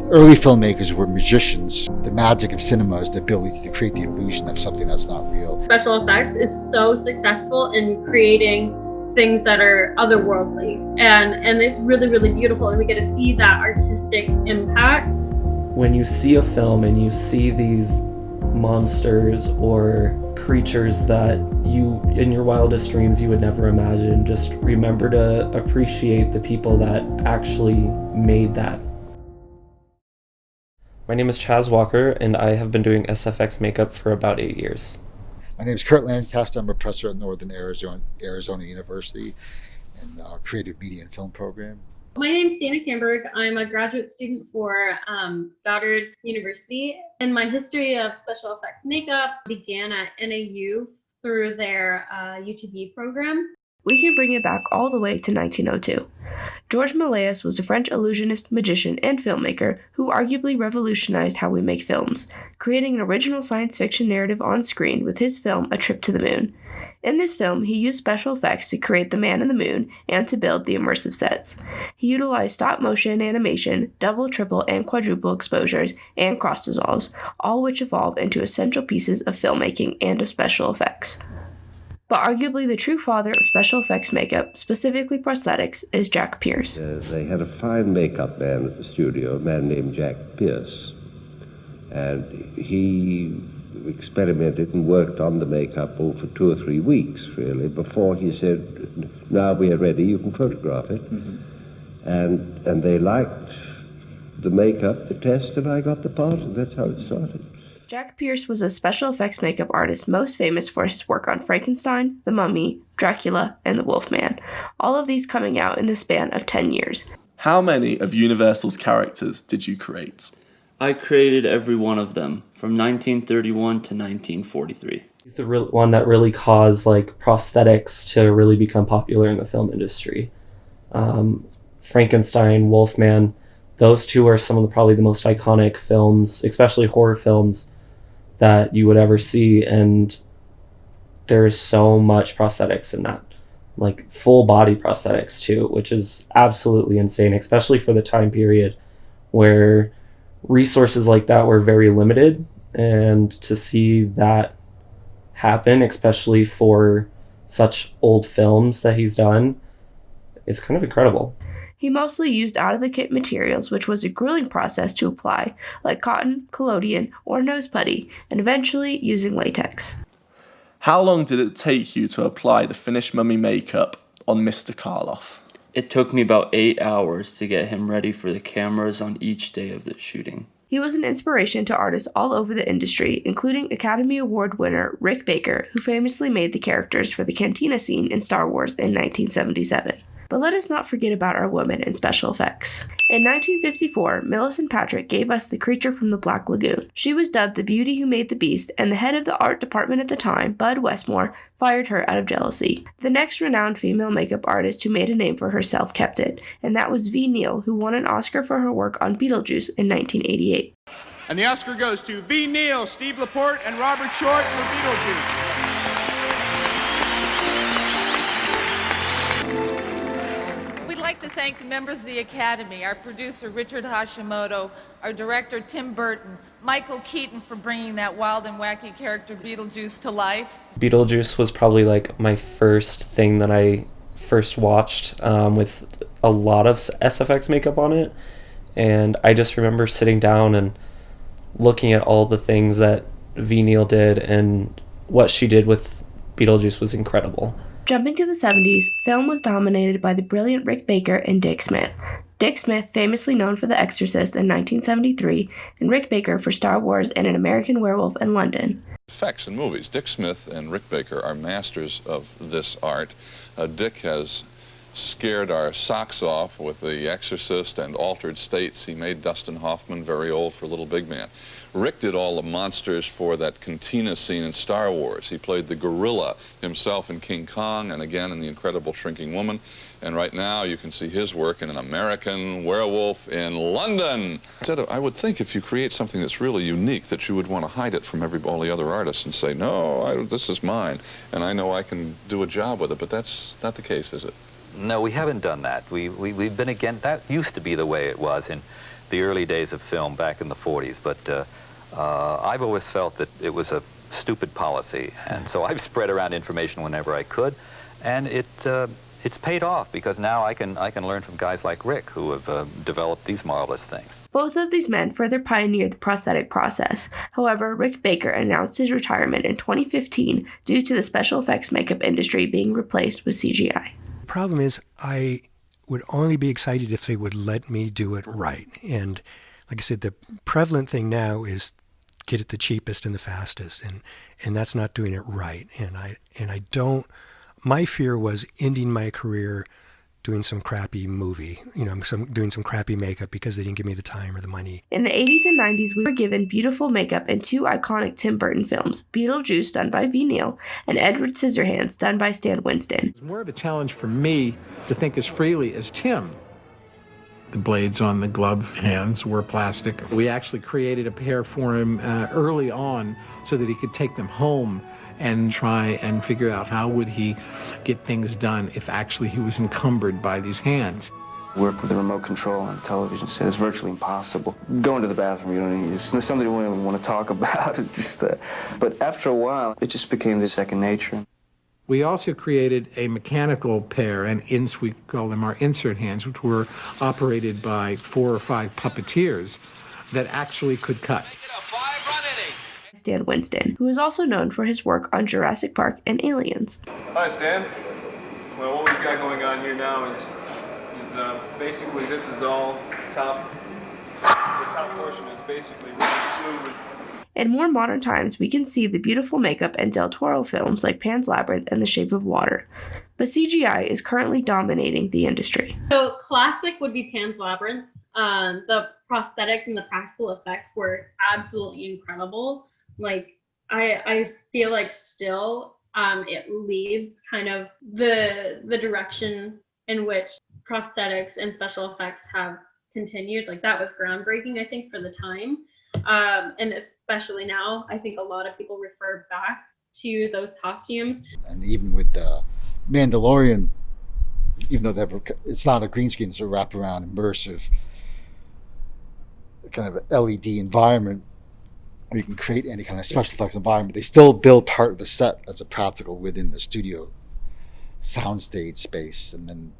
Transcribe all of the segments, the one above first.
Early filmmakers were magicians. The magic of cinema is the ability to create the illusion of something that's not real. Special effects is so successful in creating things that are otherworldly, and it's really, really beautiful, and we get to see that artistic impact. When you see a film and you see these monsters or creatures that you, in your wildest dreams, you would never imagine, just remember to appreciate the people that actually made that. My name is Chaz Walker, and I have been doing SFX makeup for about 8 years. My name is Kurt Lancaster. I'm a professor at Northern Arizona University in the Creative Media and Film program. My name is Dana Camberg. I'm a graduate student for Goddard University, and my history of special effects makeup began at NAU through their UTB program. We can bring it back all the way to 1902. Georges Méliès was a French illusionist, magician, and filmmaker who arguably revolutionized how we make films, creating an original science fiction narrative on screen with his film A Trip to the Moon. In this film, he used special effects to create the man in the moon and to build the immersive sets. He utilized stop-motion animation, double, triple, and quadruple exposures, and cross-dissolves, all which evolve into essential pieces of filmmaking and of special effects. But arguably the true father of special effects makeup, specifically prosthetics, is Jack Pierce. They had a fine makeup man at the studio, a man named Jack Pierce. And he experimented and worked on the makeup for 2 or 3 weeks, really, before he said, now we are ready, you can photograph it. Mm-hmm. And they liked the makeup, the test, and I got the part, and that's how it started. Jack Pierce was a special effects makeup artist most famous for his work on Frankenstein, The Mummy, Dracula, and The Wolfman, all of these coming out in the span of 10 years. How many of Universal's characters did you create? I created every one of them, from 1931 to 1943. He's the one that really caused prosthetics to really become popular in the film industry. Frankenstein, Wolfman, those two are some of probably the most iconic films, especially horror films, that you would ever see, and there's so much prosthetics in that, full body prosthetics too, which is absolutely insane, especially for the time period where resources like that were very limited, and to see that happen, especially for such old films that he's done, it's kind of incredible. He mostly used out-of-the-kit materials, which was a grueling process to apply, like cotton, collodion, or nose putty, and eventually using latex. How long did it take you to apply the finished mummy makeup on Mr. Karloff? It took me about 8 hours to get him ready for the cameras on each day of the shooting. He was an inspiration to artists all over the industry, including Academy Award winner Rick Baker, who famously made the characters for the cantina scene in Star Wars in 1977. But let us not forget about our women in special effects. In 1954, Millicent Patrick gave us the creature from the Black Lagoon. She was dubbed the beauty who made the beast, and the head of the art department at the time, Bud Westmore, fired her out of jealousy. The next renowned female makeup artist who made a name for herself kept it, and that was Vneal, who won an Oscar for her work on Beetlejuice in 1988. And the Oscar goes to Vneal, Steve Laporte, and Robert Short for Beetlejuice. I'd like to thank the members of the Academy, our producer Richard Hashimoto, our director Tim Burton, Michael Keaton for bringing that wild and wacky character Beetlejuice to life. Beetlejuice was probably my first thing that I first watched with a lot of SFX makeup on it, and I just remember sitting down and looking at all the things that Vneal did, and what she did with Beetlejuice was incredible. Jumping to the 70s, film was dominated by the brilliant Rick Baker and Dick Smith. Dick Smith, famously known for The Exorcist in 1973, and Rick Baker for Star Wars and An American Werewolf in London. Effects in movies. Dick Smith and Rick Baker are masters of this art. Dick has scared our socks off with The Exorcist and Altered States. He made Dustin Hoffman very old for Little Big Man. Rick did all the monsters for that cantina scene in Star Wars. He played the gorilla himself in King Kong and again in The Incredible Shrinking Woman. And right now you can see his work in An American Werewolf in London. I would think if you create something that's really unique that you would want to hide it from all the other artists and say, no, this is mine, and I know I can do a job with it, but that's not the case, is it? No, we haven't done that. We've been against, that used to be the way it was in the early days of film back in the 40s, but I've always felt that it was a stupid policy, and so I've spread around information whenever I could, and it's paid off, because now I can learn from guys like Rick, who have developed these marvelous things. Both of these men further pioneered the prosthetic process. However, Rick Baker announced his retirement in 2015 due to the special effects makeup industry being replaced with CGI. The problem is, I would only be excited if they would let me do it right. And like I said, the prevalent thing now is get it the cheapest and the fastest, and that's not doing it right. And I don't. My fear was ending my career doing some crappy movie, doing some crappy makeup because they didn't give me the time or the money. In the 80s and 90s, we were given beautiful makeup in two iconic Tim Burton films, Beetlejuice, done by Vneal, and Edward Scissorhands, done by Stan Winston. It's more of a challenge for me to think as freely as Tim. The blades on the glove hands were plastic. We actually created a pair for him early on so that he could take them home and try and figure out how would he get things done if actually he was encumbered by these hands. Work with a remote control on a television set is virtually impossible. Going to the bathroom, you don't need, it's something you wouldn't even want to talk about. It's just, but after a while, it just became the second nature. We also created a mechanical pair, and we call them our insert hands, which were operated by 4 or 5 puppeteers that actually could cut. Stan Winston, who is also known for his work on Jurassic Park and Aliens. Hi, Stan. Well, what we've got going on here now is basically this is all top. The top portion is basically really smooth. In more modern times, we can see the beautiful makeup in Del Toro films like Pan's Labyrinth and The Shape of Water. But CGI is currently dominating the industry. So classic would be Pan's Labyrinth. The prosthetics and the practical effects were absolutely incredible. Like, I feel like still it leads kind of the direction in which prosthetics and special effects have continued. Like, that was groundbreaking, I think, for the time. And especially now, I think a lot of people refer back to those costumes. And even with the Mandalorian, even though it's not a green screen, it's a wraparound immersive kind of LED environment where you can create any kind of special effects environment. They still build part of the set as a practical within the studio soundstage space, and then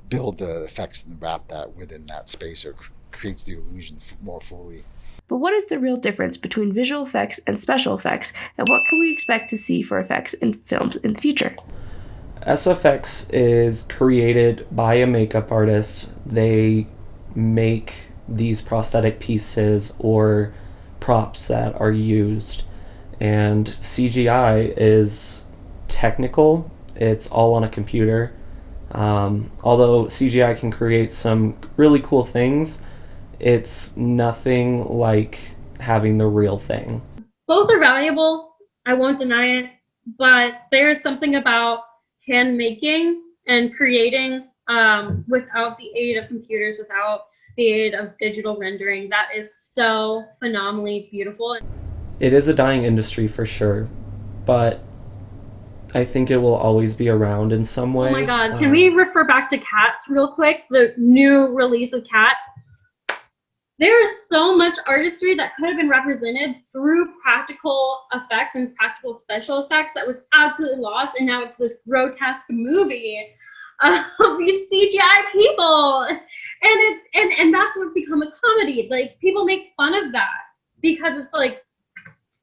build the effects and wrap that within that space, or creates the illusion more fully. But what is the real difference between visual effects and special effects, and what can we expect to see for effects in films in the future? SFX is created by a makeup artist. They make these prosthetic pieces or props that are used, and CGI is technical. It's all on a computer. Although CGI can create some really cool things, it's nothing like having the real thing. Both are valuable, I won't deny it, but there is something about hand making and creating without the aid of computers, without the aid of digital rendering, that is so phenomenally beautiful. It is a dying industry for sure, but I think it will always be around in some way. Oh my God, can we refer back to Cats real quick? The new release of Cats. There is so much artistry that could have been represented through practical effects and practical special effects that was absolutely lost, and now it's this grotesque movie of these CGI people, and that's what become a comedy. Like, people make fun of that because it's like,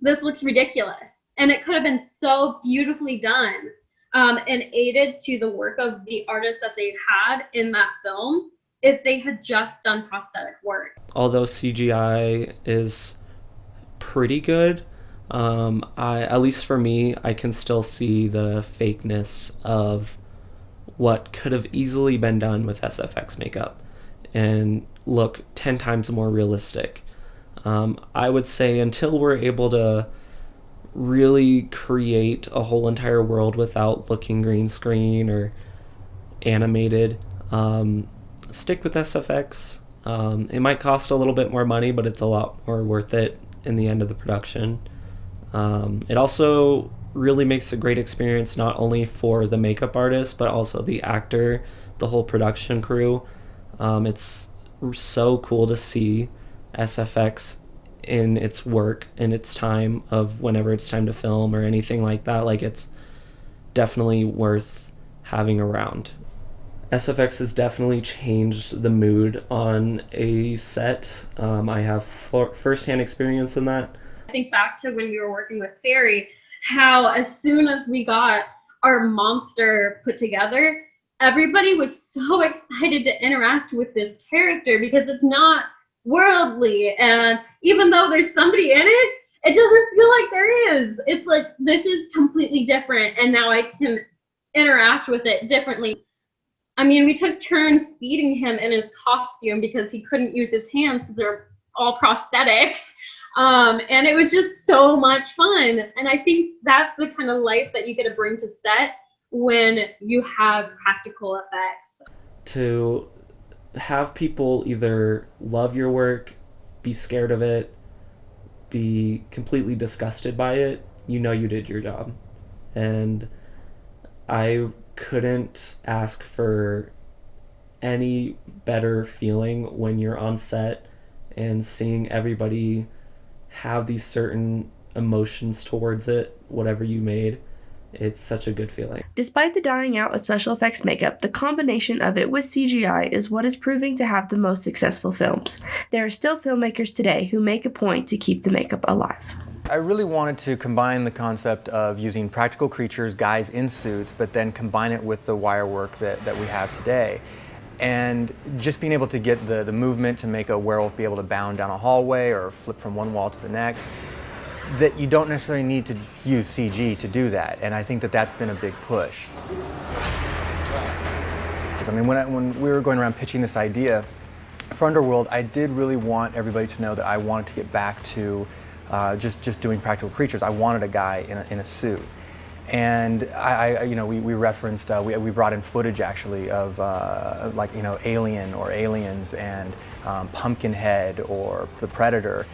this looks ridiculous, and it could have been so beautifully done, and aided to the work of the artists that they had in that film if they had just done prosthetic work. Although CGI is pretty good, at least for me, I can still see the fakeness of what could have easily been done with SFX makeup and look 10 times more realistic. I would say until we're able to really create a whole entire world without looking green screen or animated, stick with SFX. It might cost a little bit more money, but it's a lot more worth it in the end of the production. It also really makes a great experience not only for the makeup artist, but also the actor, the whole production crew. It's so cool to see SFX in its work and its time of whenever it's time to film or anything like that. Like, it's definitely worth having around. SFX has definitely changed the mood on a set. I have firsthand experience in that. I think back to when we were working with Fairy, how as soon as we got our monster put together, everybody was so excited to interact with this character because it's not worldly, and even though there's somebody in it, it doesn't feel like there is. It's like, this is completely different, and now I can interact with it differently. I mean, we took turns feeding him in his costume because he couldn't use his hands because they're all prosthetics. And it was just so much fun. And I think that's the kind of life that you get to bring to set when you have practical effects. To have people either love your work, be scared of it, be completely disgusted by it, you know you did your job. And I couldn't ask for any better feeling when you're on set and seeing everybody have these certain emotions towards it, whatever you made. It's such a good feeling. Despite the dying out of special effects makeup, the combination of it with CGI is what is proving to have the most successful films. There are still filmmakers today who make a point to keep the makeup alive. I really wanted to combine the concept of using practical creatures, guys in suits, but then combine it with the wire work that we have today. And just being able to get the movement to make a werewolf be able to bound down a hallway or flip from one wall to the next, that you don't necessarily need to use CG to do that. And I think that that's been a big push. I mean, when we were going around pitching this idea for Underworld, I did really want everybody to know that I wanted to get back to just doing practical creatures. I wanted a guy in a suit. And we referenced, we brought in footage actually of Alien or Aliens and Pumpkinhead or The Predator.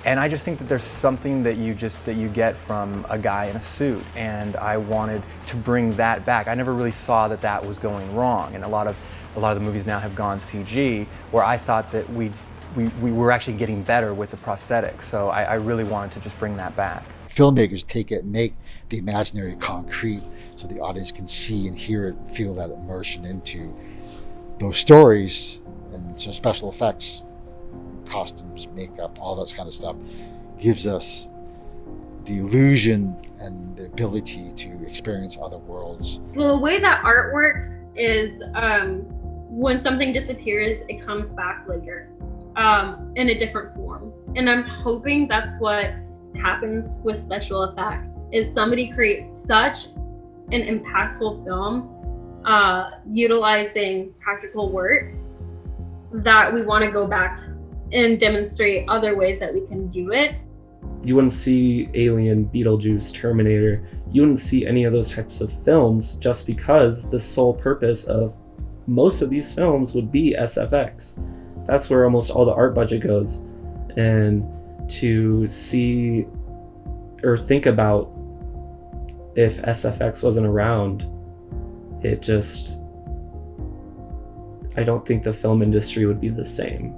And I just think that there's something that you get from a guy in a suit, and I wanted to bring that back. I never really saw that was going wrong, and a lot of the movies now have gone CG, where I thought that we were actually getting better with the prosthetics. So I really wanted to just bring that back. Filmmakers take it and make the imaginary concrete so the audience can see and hear it, feel that immersion into those stories. And so special effects, costumes, makeup, all that kind of stuff gives us the illusion and the ability to experience other worlds. The way that art works is when something disappears, it comes back later in a different form. And I'm hoping that's what happens with special effects, is somebody creates such an impactful film utilizing practical work that we want to go back and demonstrate other ways that we can do it. You wouldn't see Alien, Beetlejuice, Terminator, you wouldn't see any of those types of films just because the sole purpose of most of these films would be SFX. That's where almost all the art budget goes. And to see or think about if SFX wasn't around, I don't think the film industry would be the same.